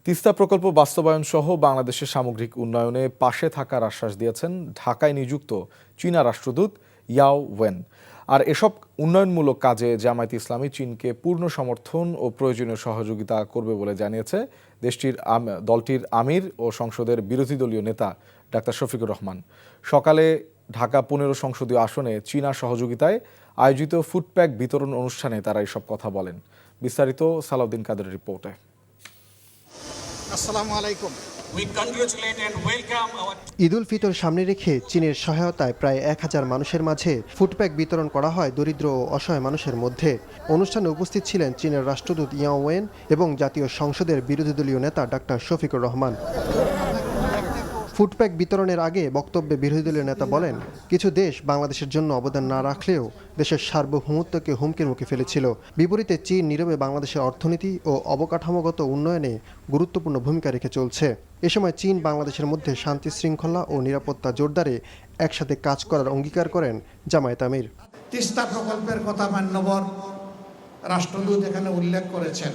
তিস্তা প্রকল্প বাস্তবায়ন সহ বাংলাদেশের সামগ্রিক উন্নয়নে পাশে থাকার আশ্বাস দিয়েছেন ঢাকায় নিযুক্ত চীনা রাষ্ট্রদূত ইয়াও ওয়েন। আর এসব উন্নয়নমূলক কাজে জামায়াতে ইসলামী চীনকে পূর্ণ সমর্থন ও প্রয়োজনীয় সহযোগিতা করবে বলে জানিয়েছে দলটির আমির ও সংসদের বিরোধী দলীয় নেতা ডাক্তার শফিকুর রহমান। সকালে ঢাকা ১৫ সংসদীয় আসনে চীনা সহযোগিতায় আয়োজিত ফুডপ্যাক বিতরণ অনুষ্ঠানে তারা এসব কথা বলেন। বিস্তারিত সালাউদ্দিন কাদেরের রিপোর্টে। ঈদ উল ফিতর সামনে রেখে চীনের সহায়তায় প্রায় ১,০০০ মানুষের মাঝে ফুডপ্যাক বিতরণ করা হয় দরিদ্র ও অসহায় মানুষের মধ্যে। অনুষ্ঠানে উপস্থিত ছিলেন চীনের রাষ্ট্রদূত ইয়াও ওয়েন এবং জাতীয় সংসদের বিরোধী দলীয় নেতা ডাক্তার শফিকুর রহমান। ফুডপ্যাক বিতরণের আগে বক্তব্যে বিরোধী দলীয় নেতা বলেন, কিছু দেশ বাংলাদেশের জন্য অবদান না রাখলেও দেশের সার্বভৌমত্বকে হুমকির মুখে ফেলেছিল। বিপরীতে চীন নীরবে বাংলাদেশের অর্থনীতি ও অবকাঠামোগত উন্নয়নে গুরুত্বপূর্ণ ভূমিকা রেখে চলছে। এ সময় চীন বাংলাদেশের মধ্যে শান্তি শৃঙ্খলা ও নিরাপত্তা জোরদারে একসাথে কাজ করার অঙ্গীকার করেন জামায়াত আমির। তিস্তা প্রকল্পের কথা মান্যবর রাষ্ট্রদূত এখানে উল্লেখ করেছেন।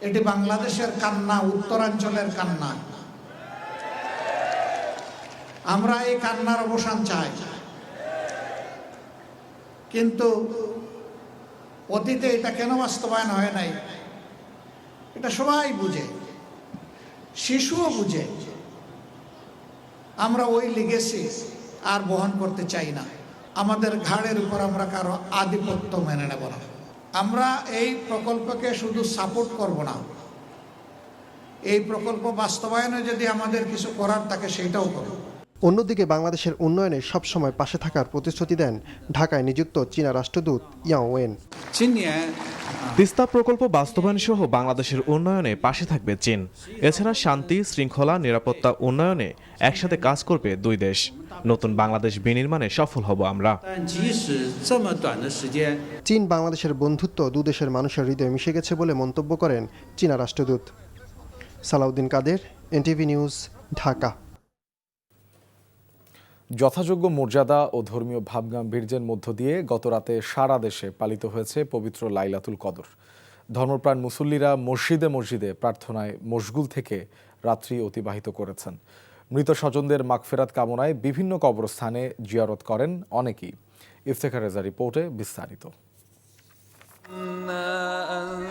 এটি বাংলাদেশের কান্না, উত্তরাঞ্চলের কান্না। আমরা এই কান্নার অবসান চাই, কিন্তু অতীতে এটা কেন বাস্তবায়ন হয় নাই এটা সবাই বুঝে, শিশুও বুঝে। আমরা ওই লিগেসি আর বহন করতে চাই না। আমাদের ঘাড়ের উপর আমরা কারো আধিপত্য মেনে নেব না। আমরা এই প্রকল্পকে শুধু সাপোর্ট করব না, এই প্রকল্প বাস্তবায়নে যদি আমাদের কিছু করার থাকে সেটাও করব। অন্যদিকে বাংলাদেশের উন্নয়নে সবসময় পাশে থাকার প্রতিশ্রুতি দেন ঢাকায় নিযুক্ত চীনা রাষ্ট্রদূত ইয়াও ওয়েন। তিস্তা প্রকল্প বাস্তবায়ন সহ বাংলাদেশের উন্নয়নে পাশে থাকবে চীন। এছাড়া শান্তি শৃঙ্খলা নিরাপত্তা উন্নয়নে একসাথে কাজ করবে দুই দেশ। নতুন বাংলাদেশ বিনির্মাণে সফল হব আমরা। চীন বাংলাদেশের বন্ধুত্ব দুদেশের মানুষের হৃদয়ে মিশে গেছে বলে মন্তব্য করেন চীনা রাষ্ট্রদূত। সালাউদ্দিন কাদের, এনটিভি নিউজ, ঢাকা। যথাযোগ্য মর্যাদা ও ধর্মীয় ভাবগাম্ভীর্যের মধ্য দিয়ে গতরাতে সারা দেশে পালিত হয়েছে পবিত্র লাইলাতুল কদর। ধর্মপ্রাণ মুসল্লিরা মসজিদে মসজিদে প্রার্থনায় মশগুল থেকে রাত্রি অতিবাহিত করেছেন। মৃত স্বজনদের মাগফিরাত কামনায় বিভিন্ন কবরস্থানে জিয়ারত করেন অনেকেই। ইফতেখার রেজা রিপোর্টে বিস্তারিত।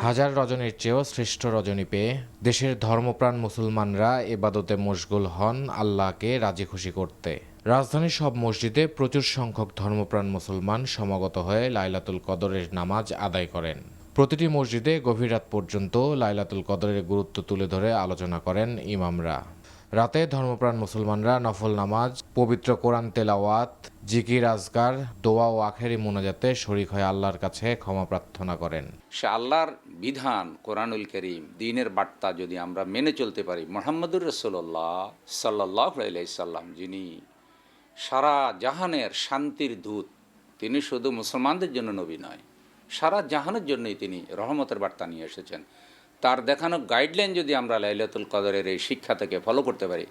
হাজার রজনীর চেয়েও শ্রেষ্ঠ রজনী পেয়ে দেশের ধর্মপ্রাণ মুসলমানরা ইবাদতে মশগুল হন আল্লাহকে রাজি খুশি করতে। রাজধানীর সব মসজিদে প্রচুর সংখ্যক ধর্মপ্রাণ মুসলমান সমাগত হয়ে লাইলাতুল কদরের নামাজ আদায় করেন। প্রতিটি মসজিদে গভীর রাত পর্যন্ত লাইলাতুল কদরের গুরুত্ব তুলে ধরে আলোচনা করেন ইমামরা। রাতে ধর্মপ্রাণ মুসলমানরা নফল নামাজ, পবিত্র কোরআন তেলাওয়াত, জিকির আজকার, দোয়া ও আখেরি মোনাজাতে শরীক হয়ে আল্লাহর কাছে ক্ষমা প্রার্থনা করেন। সে আল্লাহর বিধান কোরআনুল কারীম, দ্বীনের বার্তা যদি আমরা মেনে চলতে পারি, মুহাম্মদুর রাসূলুল্লাহ সাল্লাল্লাহু আলাইহি সাল্লাম যিনি সারা জাহানের শান্তির দূত, তিনি শুধু মুসলমানদের জন্য নবী নয়, সারা জাহানের জন্যই তিনি রহমতের বার্তা নিয়ে এসেছেন। তার দেখানো গাইডলাইন যদি আমরা লাইলাতুল কদরের এই শিক্ষা থেকে ফলো করতে পারি,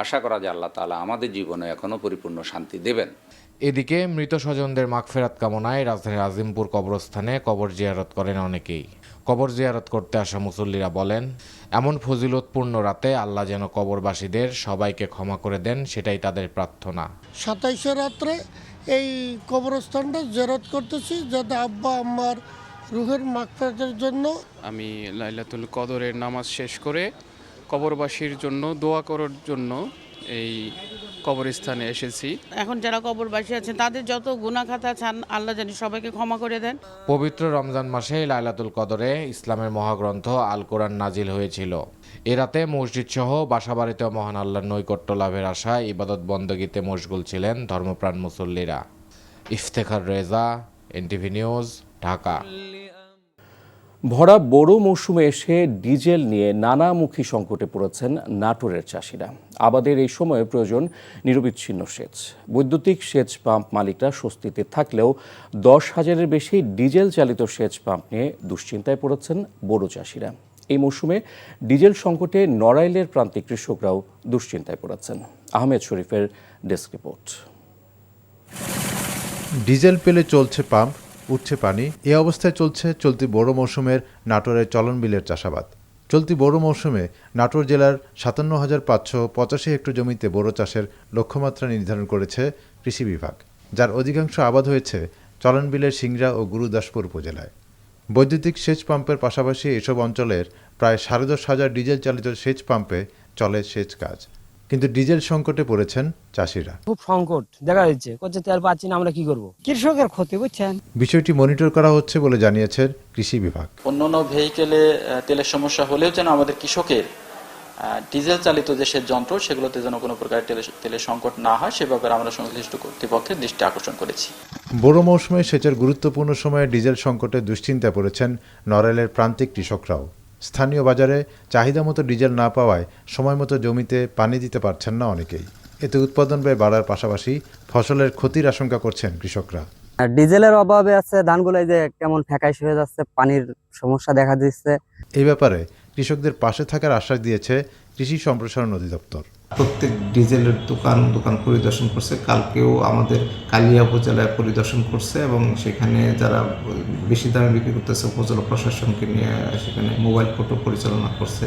আশা করা যায় আল্লাহ তাআলা আমাদের জীবনে এখনও পরিপূর্ণ শান্তি দেবেন। এদিকে মৃত স্বজনদের মাগফিরাত কামনায় রাজধানীর আজিমপুর কবরস্থানে কবর জিয়ারত করেন অনেকেই। কবর জিয়ারত করতে আসা মুসল্লিরা বলেন, এমন ফজিলতপূর্ণ রাতে আল্লাহ যেন কবরবাসীদের সবাইকে ক্ষমা করে দেন, সেটাই তাদের প্রার্থনা। 27 রাত্রে এই কবরস্থানটা জিয়ারত করতেছি যাতে আব্বা আম্মার রুহের মাগফিরাতের জন্য। আমি লাইলাতুল কদরের নামাজ শেষ করে কবরবাসীর জন্য দোয়া করার জন্য এই কবরস্থানে এসেছি। এখন যারা কবরবাসী আছেন তাদের যত গুনাহ খাতা আছেন আল্লাহ জানি সবাইকে ক্ষমা করে দেন। পবিত্র রমজান মাসে লাইলাতুল কদরে ইসলামের মহাগ্রন্থ আল কোরআন নাজিল হয়েছিল। এ রাতে মসজিদ সহ বাসাবাড়িতেও মহান আল্লাহর নৈকট্য লাভের আশায় ইবাদত বন্দগীতে মশগুল ছিলেন ধর্মপ্রাণ মুসল্লিরা। Iftekhar Reza, NTV news, Dhaka. ভরা বোরো মৌসুমে এসে ডিজেল নিয়ে নানামুখী সংকটে পড়েছেন নাটোরের চাষিরা। আবাদের এই সময়ে প্রয়োজন নিরবিচ্ছিন্ন সেচ। বৈদ্যুতিক সেচ পাম্প মালিকরা স্বস্তিতে থাকলেও 10,000-এর বেশি ডিজেল চালিত সেচ পাম্প নিয়ে দুশ্চিন্তায় পড়েছেন বোরো চাষিরা। এই মৌসুমে ডিজেল সংকটে নড়াইলের প্রান্তিক কৃষকরাও দুশ্চিন্তায় পড়েছেন। আহমেদ শরীফের ডেস্ক রিপোর্ট। ডিজেল পেলে চলছে পাম্প, উঠছে পানি। এ অবস্থায় চলতি বড় মৌসুমের নাটোরের চলন বিলের চাষাবাদ। চলতি বোরো মৌসুমে নাটোর জেলার ৫৭,৫৮৫ হেক্টর জমিতে বোরো চাষের লক্ষ্যমাত্রা নির্ধারণ করেছে কৃষি বিভাগ, যার অধিকাংশ আবাদ হয়েছে চলনবিলের সিংড়া ও গুরুদাসপুর উপজেলায়। বৈদ্যুতিক সেচ পাম্পের পাশাপাশি এসব অঞ্চলের প্রায় ১০,৫০ ডিজেল চালিত সেচ পাম্পে চলে সেচ কাজ, কিন্তু ডিজেল সংকটে পড়েছেন চাষিরা। খুব সংকট দেখা যাচ্ছে, করছে তেল পাচ্ছি না, আমরা কি করব? কৃষকের ক্ষতি, বুঝছেন। বিষয়টি মনিটর করা হচ্ছে বলে জানিয়েছেন কৃষি বিভাগ। অন্যান্য ভেহিকেলে তেলের সমস্যা হলেও যেন আমাদের কৃষকের ডিজেল চালিত যে সেচ যন্ত্র সেগুলোতে যেন কোনো প্রকার তেলের সংকট না হয় সে ব্যাপারে আমরা সংশ্লিষ্ট কর্তৃপক্ষের দৃষ্টি আকর্ষণ করেছি। বোরো মৌসুমে সেচের গুরুত্বপূর্ণ সময়ে ডিজেল সংকটে দুশ্চিন্তায় পড়েছেন নড়াইলের প্রান্তিক কৃষকরাও। স্থানীয় বাজারে চাহিদা মতো ডিজেল না পাওয়ায় সময় মতো জমিতে পানি দিতে পারছেন না অনেকেই। এতে উৎপাদন ব্যয় বাড়ার পাশাপাশি ফসলের ক্ষতির আশঙ্কা করছেন কৃষকরা। ডিজেলের অভাবে আছে, ধানগুলো যে কেমন ফ্যাকাশ হয়ে যাচ্ছে, পানির সমস্যা দেখা দিচ্ছে। এই ব্যাপারে কৃষকদের পাশে থাকার আশ্বাস দিয়েছে কৃষি সম্প্রসারণ অধিদপ্তর। প্রত্যেক ডিজেলের দোকান পরিদর্শন করছে, কালকেও আমাদের কালিয়া উপজেলায় পরিদর্শন করছে এবং সেখানে যারা বেশি দামে বিক্রি করতেছে উপজেলা প্রশাসনকে নিয়ে সেখানে মোবাইল ফটো পরিচালনা করছে।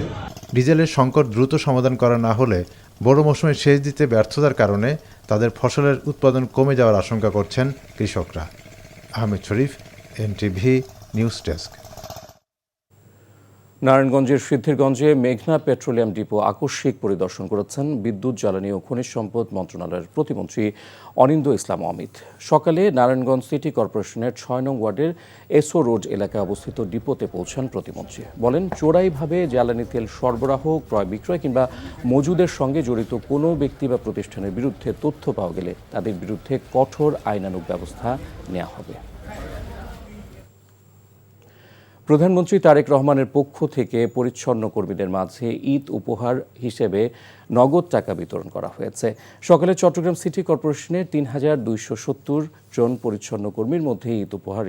ডিজেলের সংকট দ্রুত সমাধান করা না হলে বড় মৌসুমে সেচ দিতে ব্যর্থতার কারণে তাদের ফসলের উৎপাদন কমে যাওয়ার আশঙ্কা করছেন কৃষকরা। আহমেদ শরীফ, এনটিভি নিউজ ডেস্ক। নারায়ণগঞ্জের সিদ্ধিরগঞ্জে মেঘনা পেট্রোলিয়াম ডিপো আকস্মিক পরিদর্শন করেছেন বিদ্যুৎ, জ্বালানি ও খনিজ সম্পদ মন্ত্রণালয়ের প্রতিমন্ত্রী অনিন্দ ইসলাম অমিত। সকালে নারায়ণগঞ্জ সিটি কর্পোরেশনের ৬ নং ওয়ার্ডের এসও রোড এলাকায় অবস্থিত ডিপোতে পৌঁছান প্রতিমন্ত্রী। বলেন, চোরাইভাবে জ্বালানি তেল সরবরাহ, ক্রয় বিক্রয় কিংবা মজুদের সঙ্গে জড়িত কোনো ব্যক্তি বা প্রতিষ্ঠানের বিরুদ্ধে তথ্য পাওয়া গেলে তাদের বিরুদ্ধে কঠোর আইনানুগ ব্যবস্থা নেওয়া হবে। প্রধানমন্ত্রী তারেক রহমানের পক্ষ থেকে পরিচ্ছন্ন কর্মীদের মাঝে ঈদ উপহার হিসেবে নগদ টাকা বিতরণ করা হয়েছে। সকালে চট্টগ্রাম সিটি কর্পোরেশনের ৩,২৭০ জন পরিচ্ছন্ন কর্মীর মধ্যে ঈদ উপহার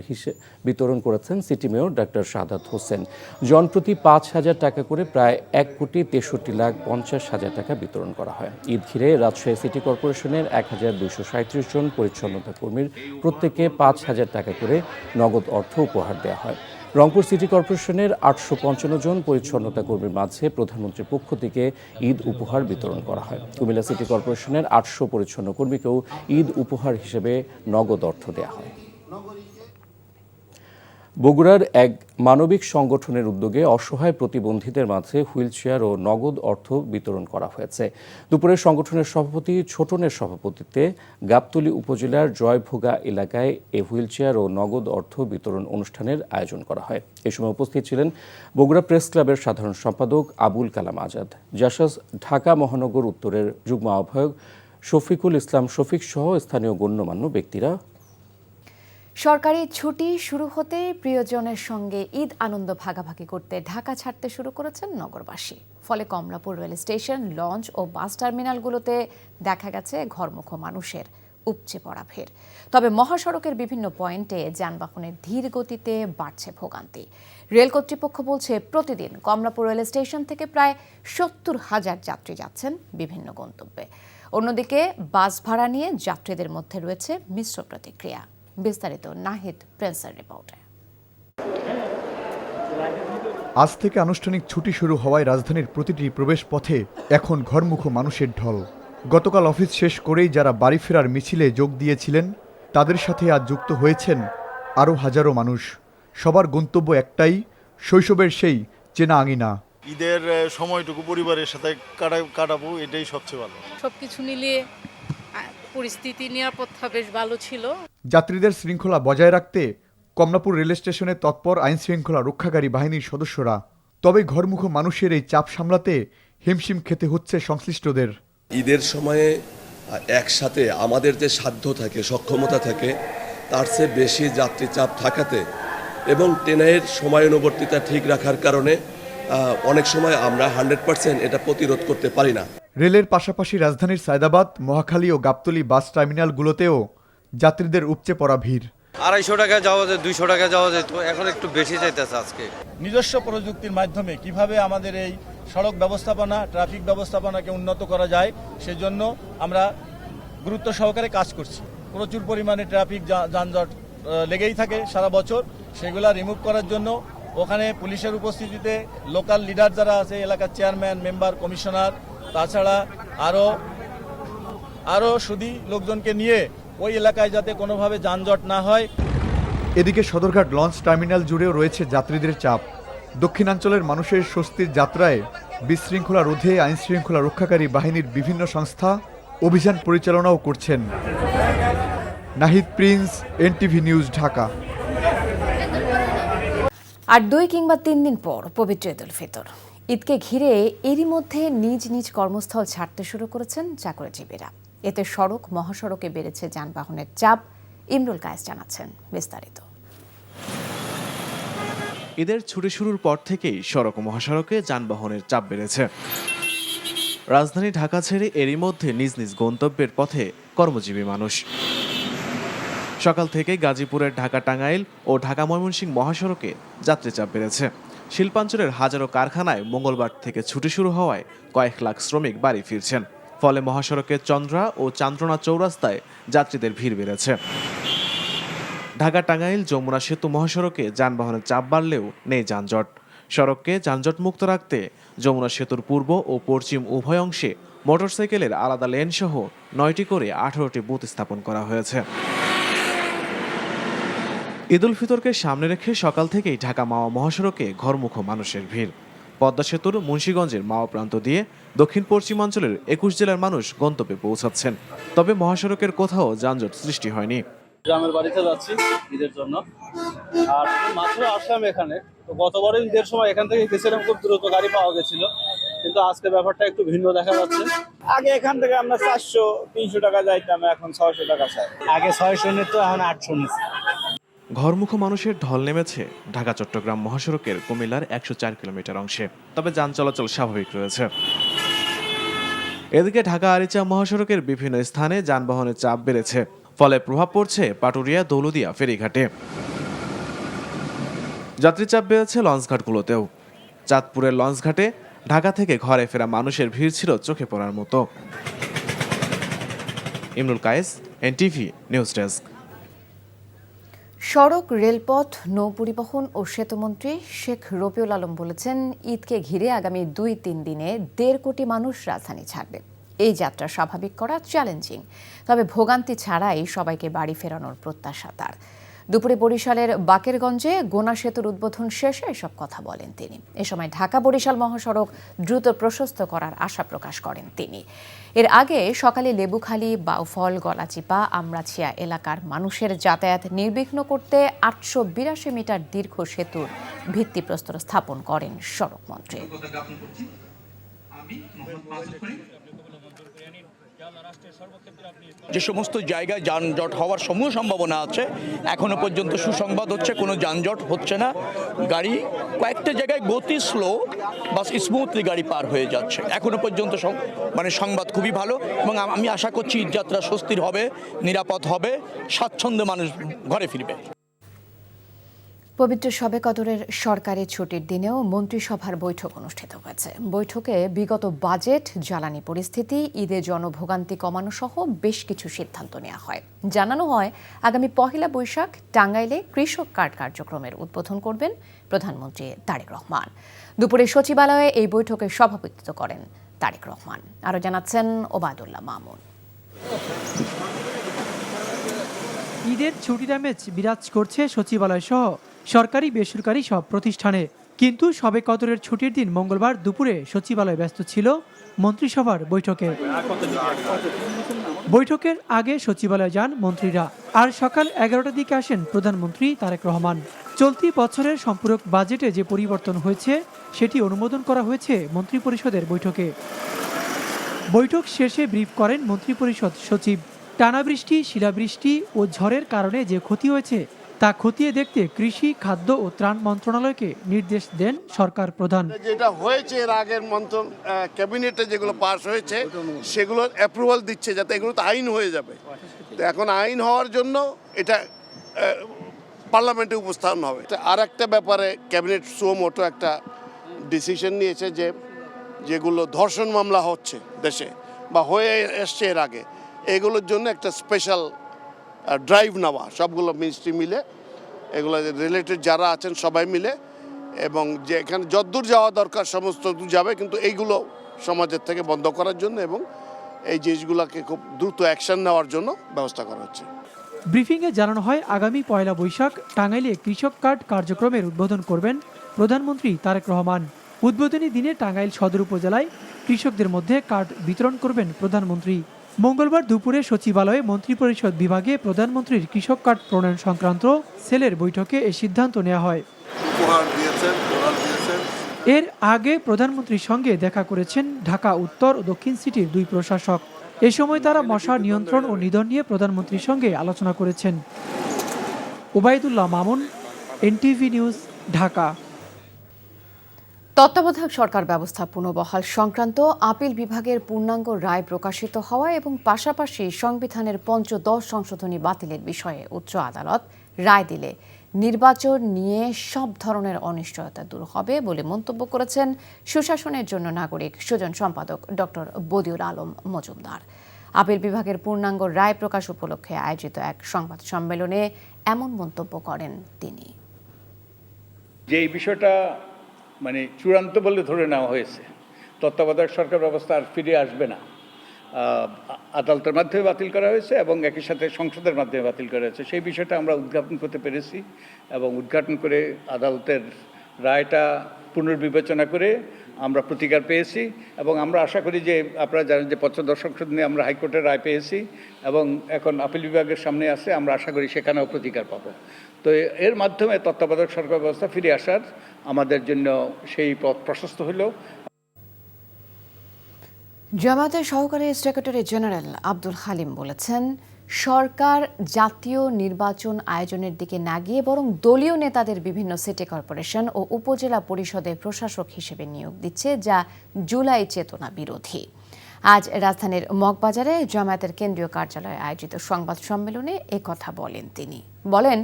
বিতরণ করেছেন city mayor doctor Shahadat Hossain. জনপ্রতি ৫,০০০ টাকা করে প্রায় ১,৬৩,৫০,০০০ টাকা বিতরণ করা হয়। ঈদ ঘিরে রাজশাহী সিটি কর্পোরেশনের ১,২৩৭ জন পরিচ্ছন্নতা কর্মীর প্রত্যেকে ৫,০০০ টাকা করে নগদ অর্থ উপহার দেওয়া হয়। রংপুর সিটি কর্পোরেশনের ৮৫৫ জন পরিচ্ছন্নতা কর্মীর মাঝে প্রধানমন্ত্রীর পক্ষ থেকে ঈদ উপহার বিতরণ করা হয়। কুমিল্লা সিটি কর্পোরেশনের ৮০০ পরিচ্ছন্ন কর্মীকেও ঈদ উপহার হিসেবে নগদ অর্থ দেওয়া হয়। বগুড়ার এক মানবিক সংগঠনের উদ্যোগে অসহায় প্রতিবন্ধীদের মাঝে হুইলচেয়ার ও নগদ অর্থ বিতরণ করা হয়েছে। দুপুরে সংগঠনের সভাপতি ছোটনের সভাপতিত্বে গাবতলী উপজেলার জয়ভোগা এলাকায় এ হুইলচেয়ার ও নগদ অর্থ বিতরণ অনুষ্ঠানের আয়োজন করা হয়। এ সময় উপস্থিত ছিলেন বগুড়া প্রেস ক্লাবের সাধারণ সম্পাদক আবুল কালাম আজাদ, জাসাস ঢাকা মহানগর উত্তরের যুগ্ম আহ্বায়ক শফিকুল ইসলাম শফিক সহ স্থানীয় গণ্যমান্য ব্যক্তিরা। সরকারি ছুটি শুরু হতে প্রিয়জনের সঙ্গে ঈদ আনন্দ ভাগাভাগি করতে ঢাকা ছাড়তে শুরু করেছেন নগরবাসী। ফলে কমলাপুর রেল স্টেশন, লঞ্চ ও বাস টার্মিনালগুলোতে দেখা গেছে ঘরমুখো মানুষের উপচে পড়া ভিড়। তবে মহাসড়কের বিভিন্ন পয়েন্টে যানবাহনের ধীর গতিতে বাড়ছে ভোগান্তি। রেল কর্তৃপক্ষ বলছে, প্রতিদিন কমলাপুর রেল স্টেশন থেকে প্রায় ৭০,০০০ যাত্রী যাচ্ছেন বিভিন্ন গন্তব্যে। অন্যদিকে বাস ভাড়া নিয়ে যাত্রীদের মধ্যে রয়েছে মিশ্র প্রতিক্রিয়া। বিস্তারিত নাহিদ প্রিন্সের রিপোর্টে। আজ থেকে আনুষ্ঠানিক ছুটি শুরু হওয়ায় রাজধানীর প্রতিটি প্রবেশ পথে এখন ঘরমুখো মানুষের ঢল। গতকাল অফিস শেষ করেই যারা বাড়ি ফেরার মিছিলে যোগ দিয়েছিলেন তাদের সাথে আজ যুক্ত হয়েছেন আরও হাজারো মানুষ। সবার গন্তব্য একটাই, শৈশবের সেই চেনা আঙিনা। ঈদের সময়টুকু পরিবারের সাথে কাটাবো, এটাই সবচেয়ে ভালো। সবকিছু মিলিয়ে পরিস্থিতি নিরাপত্তা বেশ ভালো ছিল। যাত্রীদের শৃঙ্খলা বজায় রাখতে কমলাপুর রেল স্টেশনে তৎপর আইন শৃঙ্খলা রক্ষাকারী বাহিনীর সদস্যরা। তবে ঘরমুখো মানুষের এই চাপ সামলাতে হিমশিম খেতে হচ্ছে সংশ্লিষ্টদের। ঈদের সময়ে একসাথে আমাদের যে সাধ্য থাকে, সক্ষমতা থাকে, তার চেয়ে বেশি যাত্রী চাপ থাকাতে এবং ট্রেনের সময়ানুবর্তিতা ঠিক রাখার কারণে অনেক সময় আমরা 100% এটা প্রতিরোধ করতে পারি না। রেলের পাশাপাশি রাজধানীর সায়দাবাদ, মহাখালী ও গাবতলী বাস টার্মিনালগুলোতেও যাত্রীদের উপচে পড়া ভিড়। 250 টাকা যাওয়া যায়, 200 টাকা যাওয়া যায়, তো এখন একটু বেশি চাইতেছে আজকে। নিজস্ব প্রযুক্তির মাধ্যমে কিভাবে আমাদের এই সড়ক ব্যবস্থাপনা, ট্রাফিক ব্যবস্থাপনাকে উন্নত করা যায় সেজন্য আমরা গুরুত্ব সহকারে কাজ করছি। প্রচুর পরিমাণে ট্রাফিক যানজট লেগেই থাকে সারা বছর, সেগুলা রিমুভ করার জন্য ওখানে পুলিশের উপস্থিতিতে লোকাল লিডার যারা আছে, এলাকার চেয়ারম্যান, মেম্বার, কমিশনার, তাছাড়া আরও সুধী লোকজনকে নিয়ে ওই এলাকায় যাতে কোনোভাবে যানজট না হয়। এদিকে সদরঘাট লঞ্চ টার্মিনাল জুড়েও রয়েছে যাত্রীদের চাপ। দক্ষিণাঞ্চলের মানুষের স্বস্তির যাত্রায় বিশৃঙ্খলা রোধে আইনশৃঙ্খলা রক্ষাকারী বাহিনীর বিভিন্ন সংস্থা অভিযান পরিচালনাও করছেন। Nahid Prince, NTV news, Dhaka. আর 2 কিংবা 3 দিন পর পবিত্র ঈদ উল ফিতর। ঈদকে ঘিরে এরই মধ্যে নিজ নিজ কর্মস্থল ছাড়তে শুরু করেছেন চাকরিজীবীরা। এতে সড়ক মহাসড়কে বেড়েছে যানবাহনের চাপ। ইমরুল কায়েস জানাচ্ছেন বিস্তারিত। ঈদের ছুটি শুরুর পর থেকেই সড়ক ও মহাসড়কে যানবাহনের চাপ বেড়েছে। রাজধানী ঢাকা ছেড়ে এরই মধ্যে নিজ নিজ গন্তব্যের পথে কর্মজীবী মানুষ। সকাল থেকে গাজীপুরের ঢাকা টাঙ্গাইল ও ঢাকা ময়মনসিংহ মহাসড়কে যাত্রী চাপ বেড়েছে। শিল্পাঞ্চলের হাজারো কারখানায় মঙ্গলবার থেকে ছুটি শুরু হওয়ায় কয়েক লাখ শ্রমিক বাড়ি ফিরছেন। ফলে মহাসড়কের চন্দ্রা ও চান্দ্রনা চৌরাস্তায় যাত্রীদের ভিড় বেড়েছে। ঢাকা টাঙ্গাইল যমুনা সেতু মহাসড়কে যানবাহনের চাপ বাড়লেও নেই যানজট। সড়ককে যানজট মুক্ত রাখতে যমুনা সেতুর পূর্ব ও পশ্চিম উভয় অংশে মোটরসাইকেলের আলাদা লেন সহ 9টি করে 18টি বুথ স্থাপন করা হয়েছে। ঈদ উল ফিতরকে সামনে রেখে সকাল থেকেই ঢাকা মাওয়া মহাসড়কে ঘরমুখো মানুষের ভিড়। পদ্মা সেতুর মুন্সিগঞ্জের মাওয়া প্রান্ত দিয়ে দক্ষিণ পশ্চিমাঞ্চলের 21 জেলার মানুষ গন্তব্যে পৌঁছাচ্ছেন। তবে মহাসড়কের কোথাও যানজট সৃষ্টি হয়নি। গ্রামের বাড়িতে যাচ্ছি ঈদের জন্য, আর মাত্র আসলাম এখানে। তো গতবারও ঈদের সময় এখান থেকে গেছিলাম, খুব দ্রুত গাড়ি পাওয়া গেছিল, কিন্তু আজকে ব্যাপারটা একটু ভিন্ন দেখা যাচ্ছে। আগে এখান থেকে আমরা 400-300 টাকা যাইতাম, এখন 600 টাকা চাই। আগে 600 নিত, এখন 800 নিচ্ছে। ঘরমুখো মানুষের ঢল নেমেছে ঢাকা চট্টগ্রাম মহাসড়কের কুমিল্লার 104 কিলোমিটার অংশে। তবে যান চলাচল স্বাভাবিক রয়েছে। এদিকে ঢাকা আরিচা মহাসড়কের বিভিন্ন স্থানে যানবাহনের চাপ বেড়েছে। ফলে প্রভাব পড়ছে পাটুরিয়া দৌলদিয়া ফেরিঘাটে। যাত্রী চাপ বেড়েছে লঞ্চঘাটগুলোতেও। চাঁদপুরের লঞ্চঘাটে ঢাকা থেকে ঘরে ফেরা মানুষের ভিড় ছিল চোখে পড়ার মতো। Imrul Kayes, NTV news desk. সড়ক, রেলপথ, নৌ পরিবহন ও সেতুমন্ত্রী শেখ রবিউল আলম বলেছেন, ঈদকে ঘিরে আগামী 2-3 দিনে 1.5 কোটি মানুষ রাজধানী ছাড়বে। এই যাত্রা স্বাভাবিক করা চ্যালেঞ্জিং, তবে ভোগান্তি ছাড়াই সবাইকে বাড়ি ফেরানোর প্রত্যাশা তার। দুপুরে বরিশালের বাকেরগঞ্জে গোনা সেতুর উদ্বোধন শেষে এসব কথা বলেন তিনি। এ সময় ঢাকা বরিশাল মহাসড়ক দ্রুত প্রশস্ত করার আশা প্রকাশ করেন তিনি। এর আগে সকালে লেবুখালী, বাউফল, গলাচিপা, আমরাছিয়া এলাকার মানুষের যাতায়াত নির্বিঘ্ন করতে 882 মিটার দীর্ঘ সেতুর ভিত্তিপ্রস্তর স্থাপন করেন সড়কমন্ত্রী। যে সমস্ত জায়গায় যানজট হওয়ার সমূহ সম্ভাবনা আছে, এখনো পর্যন্ত সুসংবাদ হচ্ছে কোনো যানজট হচ্ছে না। গাড়ি কয়েকটা জায়গায় গতি স্লো বা স্মুথলি গাড়ি পার হয়ে যাচ্ছে। এখনো পর্যন্ত সংবাদ খুবই ভালো, এবং আমি আশা করছি ঈদযাত্রা স্বস্তির হবে, নিরাপদ হবে, স্বাচ্ছন্দ্যে মানুষ ঘরে ফিরবে। পবিত্র শবে কদরের সরকারি ছুটির দিনেও মন্ত্রিসভার বৈঠক অনুষ্ঠিত হয়েছে। বৈঠকে বিগত বাজেট, জ্বালানি পরিস্থিতি, ঈদে জনভোগান্তি কমানো সহ বেশ কিছু সিদ্ধান্ত নেওয়া হয়। জানানো হয়, আগামী 1 বৈশাখ টাঙ্গাইলে কৃষক কার্ড কার্যক্রমের উদ্বোধন করবেন প্রধানমন্ত্রী তারেক রহমান। দুপুরে সচিবালয়ে এই বৈঠকে সভাপতিত্ব করেন তারেক রহমান। আরও জানাচ্ছেন ওবায়দুল্লাহ মামুন। ঈদের ছুটির আমেজ বিরাজ করছে সচিবালয় সহ সরকারি বেসরকারি সব প্রতিষ্ঠানে। কিন্তু শবে কদরের ছুটির দিন মঙ্গলবার দুপুরে সচিবালয় ব্যস্ত ছিল মন্ত্রিসভার বৈঠকে। বৈঠকের আগে সচিবালয়ে যান মন্ত্রীরা, আর সকাল 11টার দিকে আসেন প্রধানমন্ত্রী তারেক রহমান। চলতি বছরের সম্পূরক বাজেটে যে পরিবর্তন হয়েছে সেটি অনুমোদন করা হয়েছে মন্ত্রিপরিষদের বৈঠকে। বৈঠক শেষে ব্রিফ করেন মন্ত্রিপরিষদ সচিব। টানা বৃষ্টি, শিলাবৃষ্টি ও ঝড়ের কারণে যে ক্ষতি হয়েছে তা খতিয়ে দেখতে কৃষি, খাদ্য ও ত্রাণ মন্ত্রণালয়কে নির্দেশ দেন সরকার প্রধান। যেটা হয়েছে এর আগের ক্যাবিনেটে যেগুলো পাস হয়েছে সেগুলো অ্যাপ্রুভাল দিচ্ছে, যাতে এগুলো তো আইন হয়ে যাবে। তো এখন আইন হওয়ার জন্য এটা পার্লামেন্টে উপস্থাপন হবে। আর একটা ব্যাপারে ক্যাবিনেট সুমোটো একটা ডিসিশন নিয়েছে, যে যেগুলো ধর্ষণ মামলা হচ্ছে দেশে বা হয়ে এসছে এর আগে, এগুলোর জন্য একটা স্পেশাল ড্রাইভ নেওয়া, সবগুলো মিনিস্ট্রি মিলে, এগুলো রিলেটেড যারা আছেন সবাই মিলে এবং যে এখানে যদ্দূর যাওয়া দরকার সমস্ত দূর যাবে, কিন্তু এইগুলো সমাজের থেকে বন্ধ করার জন্য এবং এই জিনিসগুলোকে খুব দ্রুত অ্যাকশন নেওয়ার জন্য ব্যবস্থা করা হচ্ছে। ব্রিফিংয়ে জানানো হয় আগামী 1 বৈশাখ টাঙ্গাইলে কৃষক কার্ড কার্যক্রমের উদ্বোধন করবেন প্রধানমন্ত্রী তারেক রহমান। উদ্বোধনী দিনে টাঙ্গাইল সদর উপজেলায় কৃষকদের মধ্যে কার্ড বিতরণ করবেন প্রধানমন্ত্রী। মঙ্গলবার দুপুরে সচিবালয়ে মন্ত্রিপরিষদ বিভাগে প্রধানমন্ত্রীর কৃষক কার্ড প্রণয়ন সংক্রান্ত সেলের বৈঠকে এই সিদ্ধান্ত নেওয়া হয়। এর আগে প্রধানমন্ত্রীর সঙ্গে দেখা করেছেন ঢাকা উত্তর ও দক্ষিণ সিটির 2 প্রশাসক। এ সময় তারা মশা নিয়ন্ত্রণ ও নিধন নিয়ে প্রধানমন্ত্রীর সঙ্গে আলোচনা করেছেন। Obaidullah Mamun, NTV news, Dhaka. তত্ত্বাবধায়ক সরকার ব্যবস্থা পুনর্বহাল সংক্রান্ত আপিল বিভাগের পূর্ণাঙ্গ রায় প্রকাশিত হওয়া এবং পাশাপাশি সংবিধানের ৫০ সংশোধনী বাতিলের বিষয়ে উচ্চ আদালত রায় দিলে নির্বাচন নিয়ে সব ধরনের অনিশ্চয়তা দূর হবে বলে মন্তব্য করেছেন সুশাসনের জন্য নাগরিক সুজন সম্পাদক ডক্টর বদিউল আলম মজুমদার। আপিল বিভাগের পূর্ণাঙ্গ রায় প্রকাশ উপলক্ষে আয়োজিত এক সংবাদ সম্মেলনে এমন মন্তব্য করেন তিনি। যে এই বিষয়টা চূড়ান্ত বলে ধরে নেওয়া হয়েছে, তত্ত্বাবধায়ক সরকার ব্যবস্থা আর ফিরে আসবে না, আদালতের মাধ্যমে বাতিল করা হয়েছে এবং একই সাথে সংসদের মাধ্যমে বাতিল করা হয়েছে, সেই বিষয়টা আমরা উদ্ঘাটন করতে পেরেছি এবং উদ্ঘাটন করে আদালতের রায়টা পুনর্বিবেচনা করে আমরা প্রতিকার পেয়েছি এবং আমরা আশা করি যে আপনারা জানেন যে ৫০ সংশোধনী আমরা হাইকোর্টের রায় পেয়েছি এবং এখন আপিল বিভাগের সামনে আছে, আমরা আশা করি সেখানেও প্রতিকার পাবো। তো এর মাধ্যমে তত্ত্বাবধায়ক সরকার ব্যবস্থা ফিরে আসার আমাদের জন্য সেই পথ প্রশস্ত হলো। জামায়াতের সহকারী সেক্রেটারি জেনারেল আব্দুল হালিম বলেছেন, সরকার জাতীয় নির্বাচন আয়োজনের দিকে না গিয়ে বরং দলীয় নেতাদের বিভিন্ন সিটি কর্পোরেশন ও উপজেলা পরিষদে প্রশাসক হিসেবে নিয়োগ দিচ্ছে, যা জুলাই চেতনা বিরোধী। আজ রাজধানীর মগবাজারে জামায়াতের কেন্দ্রীয় কার্যালয়ে আয়োজিত সংবাদ সম্মেলনে একথা বলেন তিনি। বলেন,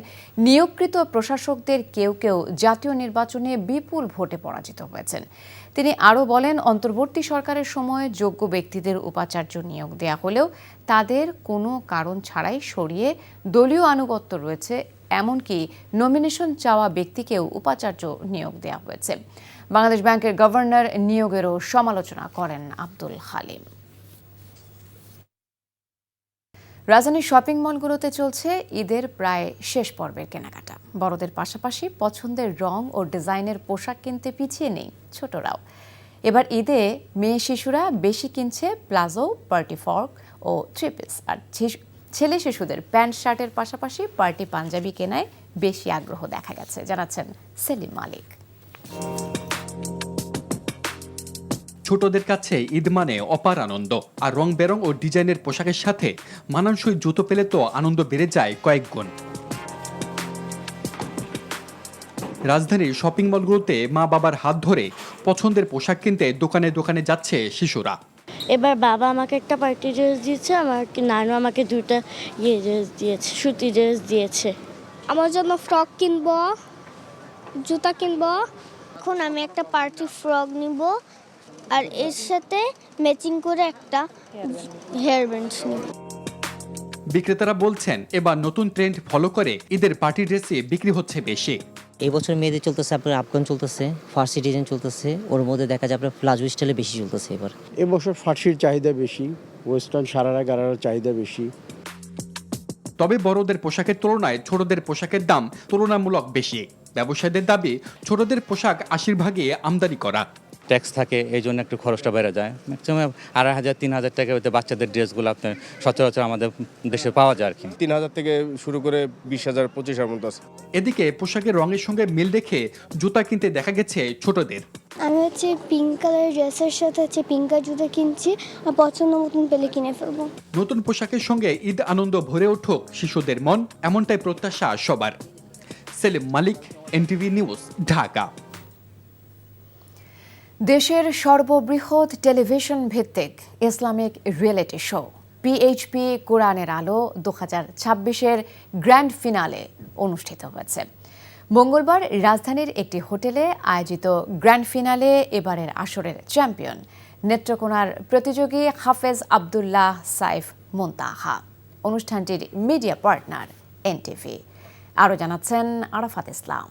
নিয়োগকৃত প্রশাসকদের কেউ কেউ জাতীয় নির্বাচনে বিপুল ভোটে পরাজিত হয়েছেন। তিনি আরও বলেন, অন্তর্বর্তী সরকারের সময় যোগ্য ব্যক্তিদের উপাচার্য নিয়োগ দেয়া হলেও তাদের কোনো কারণ ছাড়াই সরিয়ে দলীয় আনুগত্য রয়েছে, এমনকি নমিনেশন চাওয়া ব্যক্তিকেও উপাচার্য নিয়োগ দেওয়া হয়েছে। বাংলাদেশ ব্যাংকের গভর্নর নিয়োগেরও সমালোচনা করেন আব্দুল হালিম। রাজধানীর শপিং মলগুলোতে চলছে ঈদের প্রায় শেষ পর্বের কেনাকাটা। বড়দের পাশাপাশি পছন্দের রং ও ডিজাইনের পোশাক কিনতে পিছিয়ে নেই ছোটরাও। এবার ঈদে মেয়ে শিশুরা বেশি কিনছে প্লাজো, পার্টি ফ্রক ও থ্রি পিস, আর ছেলে শিশুদের প্যান্ট শার্টের পাশাপাশি পার্টি পাঞ্জাবি কেনায় বেশি আগ্রহ দেখা গেছে, জানাচ্ছেন সেলিম মালিক। ছোটদের কাছে ঈদ মানে অপার আনন্দ, আর রং বেরং ও ডিজাইনের পোশাকের সাথে মানানসই জুতো পেলে তো আনন্দ বেড়ে যায় কয়েক গুণ। রাজধানীর শপিং মলগুলোতে মা বাবার হাত ধরে পছন্দের পোশাক কিনতে দোকানে দোকানে যাচ্ছে শিশুরা। এবার বাবা আমাকে একটা পার্টি ড্রেস দিয়েছে, আমার নানু আমাকে 2টা ড্রেস দিয়েছে, সুতি ড্রেস দিয়েছে। আমার জন্য ফ্রক কিনবো, জুতা কিনবো। এখন আমি একটা পার্টি ফ্রক নিব আর এর সাথে ম্যাচিং করে একটা হেয়ার ব্যান্ড নিব। বিক্রেতারা বলছেন, এবার নতুন ট্রেন্ড ফলো করে ঈদের পার্টি ড্রেসে বিক্রি হচ্ছে বেশি। এই বছর মেয়েদের চলতেছে আপনার আফগান চলতেছে, ফার্সি ডিজাইন চলতেছে, ওর মধ্যে দেখা যায় আপনার প্লাজো স্টাইলে বেশি চলতেছে। এবার এবছর ফার্সির চাহিদা বেশি, ওয়েস্টার্ন সারারা গারারার চাহিদা বেশি। তবে বড়দের পোশাকের তুলনায় ছোটদের পোশাকের দাম তুলনামূলক বেশি। ব্যবসায়ীদের দাবি, ছোটদের পোশাক 80 ভাগে আমদানি করা। ট্যাক্স থাকে, এই জন্য একটু খরচটা বেড়ে যায়। ম্যাক্সিমাম 2,500-3,000 টাকা হইতে বাচ্চাদের ড্রেসগুলো আপনার সচরাচর আমাদের দেশে পাওয়া যায় আর কি। 3,000 থেকে শুরু করে 20,000, 25,000 মতো আছে। এদিকে পোশাকের রঙের সঙ্গে মিল রেখে জুতা কিনতে দেখা গেছে ছোটদের। আমি পিঙ্ক কালার ড্রেসের সাথে পিঙ্ক কালার জুতা কিনছি, পছন্দ মতন পেলে কিনে ফেলবো। নতুন পোশাকের সঙ্গে ঈদ আনন্দ ভরে উঠুক শিশুদের মন, এমনটাই প্রত্যাশা সবার। সেলিম মালিক, এনটিভি নিউজ, ঢাকা। দেশের সর্ববৃহৎ টেলিভিশন ভিত্তিক ইসলামিক রিয়েলিটি শো পিএইচপি কোরআনের আলো 2026-এর গ্র্যান্ড ফিনালে অনুষ্ঠিত হয়েছে। মঙ্গলবার রাজধানীর একটি হোটেলে আয়োজিত গ্র্যান্ড ফিনালে এবারের আসরের চ্যাম্পিয়ন নেত্রকোনার প্রতিযোগী হাফেজ আবদুল্লাহ সাইফ মুনতাহা। অনুষ্ঠানটির মিডিয়া পার্টনার এনটিভি। আরও জানাচ্ছেন আরাফাত ইসলাম।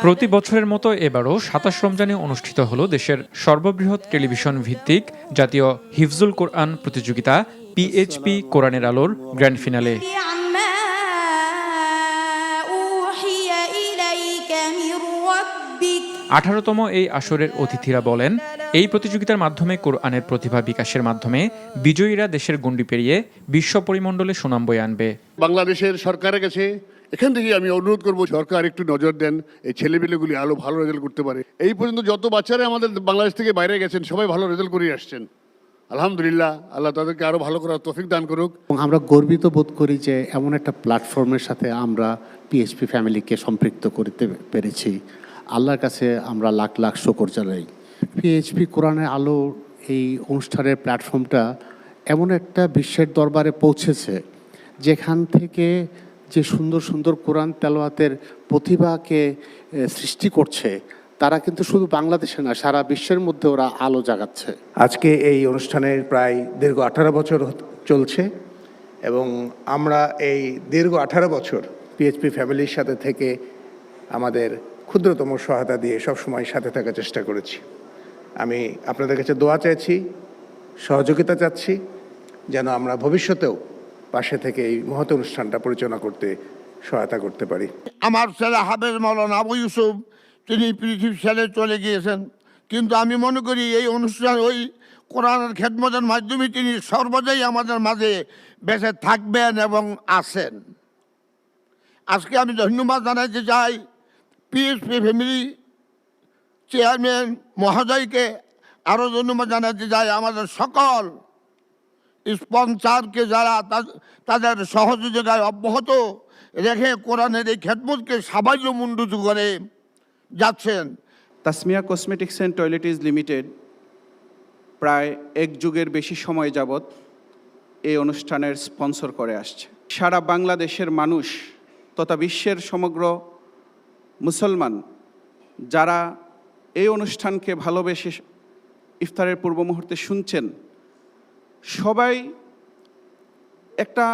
প্রতি বছরের মতো এবারও ২৭ রমজানে অনুষ্ঠিত হলো দেশের সর্ববৃহৎ টেলিভিশন ভিত্তিক জাতীয় হিফজুল কোরআন প্রতিযোগিতা পিএইচপি কোরআনের আলোর গ্র্যান্ড ফিনালে। 18তম এই আসরের অতিথিরা বলেন, এই প্রতিযোগিতার মাধ্যমে কোরআনের প্রতিভা বিকাশের মাধ্যমে বিজয়ীরা দেশের গণ্ডি পেরিয়ে বিশ্ব পরিমণ্ডলে সুনাম বয়ে আনবে। বাংলাদেশের সরকারের কাছে এখান থেকে আমি অনুরোধ করব, সরকার একটু নজর দেন, এই ছেলেমেয়েগুলি আরো ভালো রেজাল্ট করতে পারে। এই পর্যন্ত যত বাচ্চারা আমাদের বাংলাদেশ থেকে বাইরে গেছেন সবাই ভালো রেজাল্ট করে আসছেন, আলহামদুলিল্লাহ। আল্লাহ তাদেরকে আরো ভালো করার তৌফিক দান করুক। আমরা গর্বিত বোধ করি যে এমন একটা প্ল্যাটফর্মের সাথে আমরা পিএইচপি ফ্যামিলিকে সম্পৃক্ত করতে পেরেছি। আল্লাহর কাছে আমরা লাখ লাখ শুকর জানাই। পিএইচপি কোরআনের আলো এই অনুষ্ঠানের প্ল্যাটফর্মটা এমন একটা বিশ্বের দরবারে পৌঁছেছে যেখান থেকে যে সুন্দর সুন্দর কোরআন তেলাওয়াতের প্রতিভাকে সৃষ্টি করছে, তারা কিন্তু শুধু বাংলাদেশে না, সারা বিশ্বের মধ্যে ওরা আলো জাগাচ্ছে। আজকে এই অনুষ্ঠানের প্রায় দীর্ঘ 18 বছর চলছে এবং আমরা এই দীর্ঘ 18 বছর পিএইচপি ফ্যামিলির সাথে থেকে আমাদের ক্ষুদ্রতম সহায়তা দিয়ে সবসময় সাথে থাকার চেষ্টা করেছি। আমি আপনাদের কাছে দোয়া চাইছি, সহযোগিতা চাচ্ছি, যেন আমরা ভবিষ্যতেও পাশে থেকে এই মহৎ অনুষ্ঠানটা পরিচালনা করতে সহায়তা করতে পারি। আমার ছেলে হাফেজ মাওলানা আবু ইউসুফ তিনি পৃথিবী ছেড়ে চলে গিয়েছেন, কিন্তু আমি মনে করি এই অনুষ্ঠান ওই কোরআনের খেদমতের মাধ্যমে তিনি সর্বদাই আমাদের মাঝে বেঁচে থাকবেন এবং আছেন। আজকে আমি ধন্যবাদ জানাতে চাই পিএইচপি ফ্যামিলি চেয়ারম্যান মহোদয়কে, আরও ধন্যবাদ জানাতে চাই আমাদের সকল স্পন্সরকে যারা তাদের সহযোগিতায় অব্যাহত রেখে কোরআনের এই খেদমতকে সাবাইল মুন্ডুত করে যাচ্ছেন। Tasmia cosmetics and toiletries limited প্রায় এক যুগের বেশি সময় যাবৎ এই অনুষ্ঠানের স্পন্সর করে আসছে। সারা বাংলাদেশের মানুষ তথা বিশ্বের সমগ্র মুসলমান যারা এই অনুষ্ঠানকে ভালোবেসে ইফতারের পূর্ব মুহূর্তে শুনছেন, সবাই একটা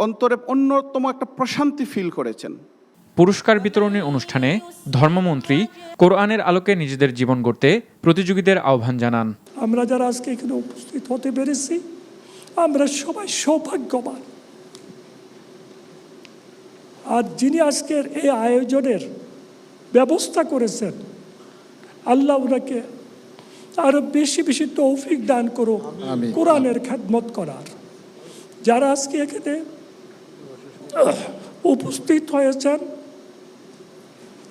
অন্তরে অন্যতম একটা প্রশান্তি ফিল করেছেন। পুরস্কার বিতরণী অনুষ্ঠানে ধর্মমন্ত্রী কোরআনের আলোকে নিজেদের জীবন গড়তে প্রতিযোগীদের আহ্বান জানান। আমরা যারা আজকে এখানে উপস্থিত হতে পেরেছি, আমরা সবাই সৌভাগ্যবান। আর যিনি আজকের এই আয়োজনের ব্যবস্থা করেছেন, আল্লাহ ওনাকে আরো বেশি বেশি তৌফিক দান করুক কোরআনের খেদমত করার। যারা আজকে এখানে উপস্থিত হয়েছেন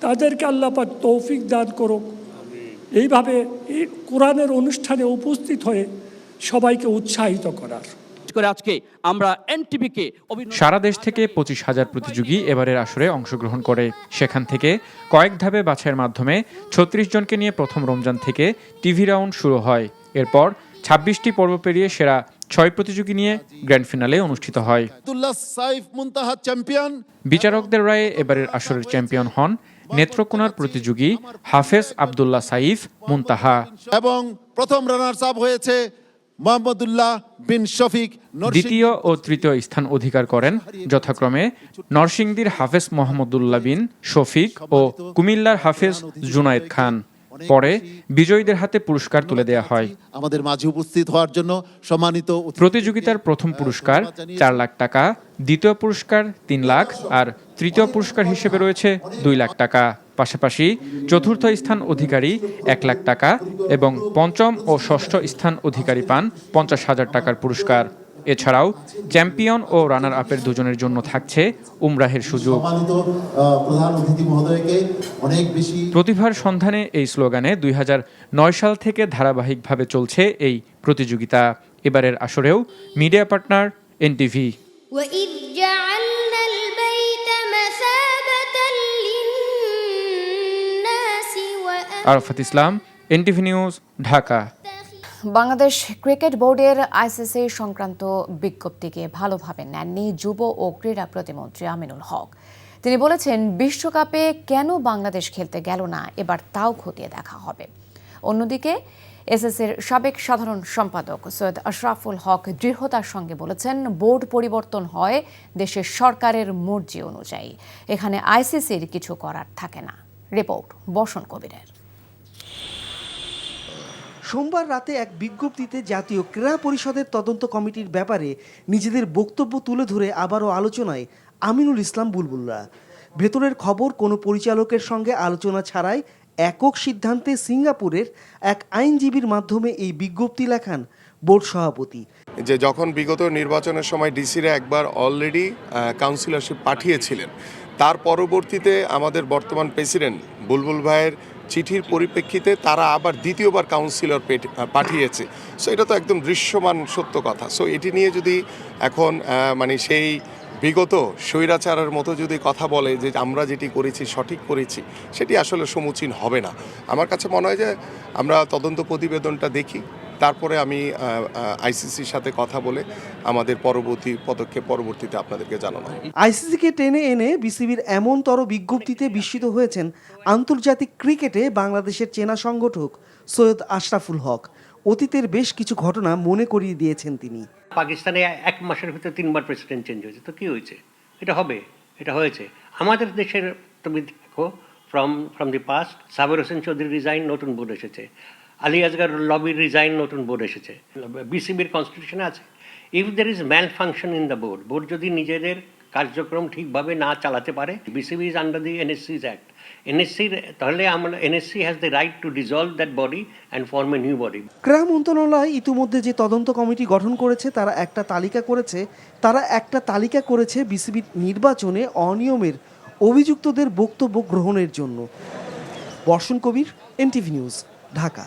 তাদেরকে আল্লাহ পাক তৌফিক দান করুক, এইভাবে এই কোরআনের অনুষ্ঠানে উপস্থিত হয়ে সবাইকে উৎসাহিত করার। আজকে আমরা এনটিভিকে সারা দেশ থেকে 25,000 প্রতিযোগী এবারের আসরে অংশগ্রহণ করে। সেখান থেকে কয়েক ধাপে বাছাইয়ের মাধ্যমে 36 জনকে নিয়ে প্রথম রমজান থেকে টিভি রাউন্ড শুরু হয়। এরপর 26টি পর্ব পেরিয়ে সেরা 6 প্রতিযোগী নিয়ে গ্র্যান্ড ফিনালে অনুষ্ঠিত হয়। বিচারকদের রায়ে এবারের আসরের চ্যাম্পিয়ন হন নেত্রকোনার প্রতিযোগী হাফেজ আব্দুল্লাহ সাইফ মুনতাহা এবং প্রথম রানার্স আপ হয়েছে মোহাম্মদুল্লাহ বিন শফিক। দ্বিতীয় ও তৃতীয় স্থান অধিকার করেন যথাক্রমে নরসিংদীর হাফেজ মোহাম্মদুল্লাহ বিন শফিক ও কুমিল্লার হাফেজ জুনায়েদ খান। পরে বিজয়ীদের হাতে পুরস্কার তুলে দেওয়া হয়। আমাদের মাঝে উপস্থিত হওয়ার জন্য সম্মানিত। প্রতিযোগিতার প্রথম পুরস্কার 4 লাখ টাকা, দ্বিতীয় পুরস্কার 3 লাখ আর তৃতীয় পুরস্কার হিসেবে রয়েছে 2 লাখ টাকা। পাশাপাশি চতুর্থ স্থান অধিকারী 1 লাখ টাকা এবং পঞ্চম ও ষষ্ঠ স্থান অধিকারী পান 50,000 টাকার পুরস্কার। এছাড়াও চ্যাম্পিয়ন ও রানার আপের দুজনের জন্য থাকছে উমরাহের সুযোগ। প্রতিভার সন্ধানে এই স্লোগানে 2009 সাল থেকে ধারাবাহিকভাবে চলছে এই প্রতিযোগিতা। এবারের আসরেও media partner NTV. Arafat Islam, NTV news, Dhaka. Bangladesh cricket বোর্ডের আইসিসি সংক্রান্ত বিজ্ঞপ্তিকে ভালোভাবে নেননি যুব ও ক্রীড়া প্রতিমন্ত্রী আমিনুল হক। তিনি বলেছেন, বিশ্বকাপে কেন বাংলাদেশ খেলতে গেল না এবার তাও খতিয়ে দেখা হবে। অন্যদিকে এসএসের সাবেক সাধারণ সম্পাদক সৈয়দ আশরাফুল হক দৃঢ়তার সঙ্গে বলেছেন, বোর্ড পরিবর্তন হয় দেশের সরকারের মর্জি অনুযায়ী। এখানে আইসিসির কিছু করার থাকে না। রিপোর্ট বসন কবিরের। সোমবার রাতে এক বিজ্ঞপ্তিতে জাতীয় ক্রীড়া পরিষদের তদন্ত কমিটির ব্যাপারে নিজেদের বক্তব্য তুলে ধরে আবারও আলোচনায় আমিনুল ইসলাম বুলবুলরা। ভেতরের খবর কোনো পরিচালকের সঙ্গে আলোচনা ছাড়াই একক সিদ্ধান্তে সিঙ্গাপুরের এক আইনজীবীর মাধ্যমে এই বিজ্ঞপ্তি লেখান বোর্ড সভাপতি। যে যখন বিগত নির্বাচনের সময় ডিসিরা একবার অলরেডি কাউন্সিলরশিপ পাঠিয়েছিলেন, তার পরবর্তীতে আমাদের বর্তমান প্রেসিডেন্ট বুলবুল ভাইয়ের চিঠির পরিপ্রেক্ষিতে তারা আবার দ্বিতীয়বার কাউন্সিলর পাঠিয়েছে। সো এটা তো একদম দৃশ্যমান সত্য কথা। সো এটি নিয়ে যদি এখন মানে সেই বিগত স্বৈরাচারের মতো যদি কথা বলে যে আমরা যেটি করেছি সঠিক করেছি, সেটি আসলে সমুচীন হবে না। আমার কাছে মনে হয় যে আমরা তদন্ত প্রতিবেদনটা দেখি, তারপরে আমি আইসিসির সাথে কথা বলে আমাদের পরবর্তী পদক্ষেপ পরবর্তীতে আপনাদেরকে জানানো হবে। আইসিসিকে টেনে এনে বিসিবির এমনতর বিজ্ঞপ্তিতে বিস্মিত হয়েছেন আন্তর্জাতিক ক্রিকেটে বাংলাদেশের চেনা সংগঠক সৈয়দ আশরাফুল হক। অতীতের বেশ কিছু ঘটনা মনে করিয়ে দিয়েছেন তিনি। পাকিস্তানে 1 মাসের ভিতরে 3বার প্রেসিডেন্ট চেঞ্জ হয়েছে, তো কি হয়েছে? এটা হবে, এটা হয়েছে। আমাদের দেশের তুমি দেখো, from the past, Saber Hossain Chowdhury resign, নতুন বোর্ড এসেছে। আলী আসগার লবির রিজাইন, নতুন বোর্ড এসেছে। বিসিবির কনস্টিটিউশনে আছে, if there is malfunction in the board, board যদি নিজেদের কার্যক্রম ঠিকভাবে না চালাতে পারে, BCB is under the NSC's act. তাহলে আমরা NSC has the right to dissolve that body and form a new body. ক্রীড়া মন্ত্রণালয় ইতিমধ্যে যে তদন্ত কমিটি গঠন করেছে তারা একটা তালিকা করেছে বিসিবির নির্বাচনে অনিয়মের অভিযুক্তদের বক্তব্য গ্রহণের জন্য। বর্ষণ কবির, এনটিভি নিউজ, ঢাকা।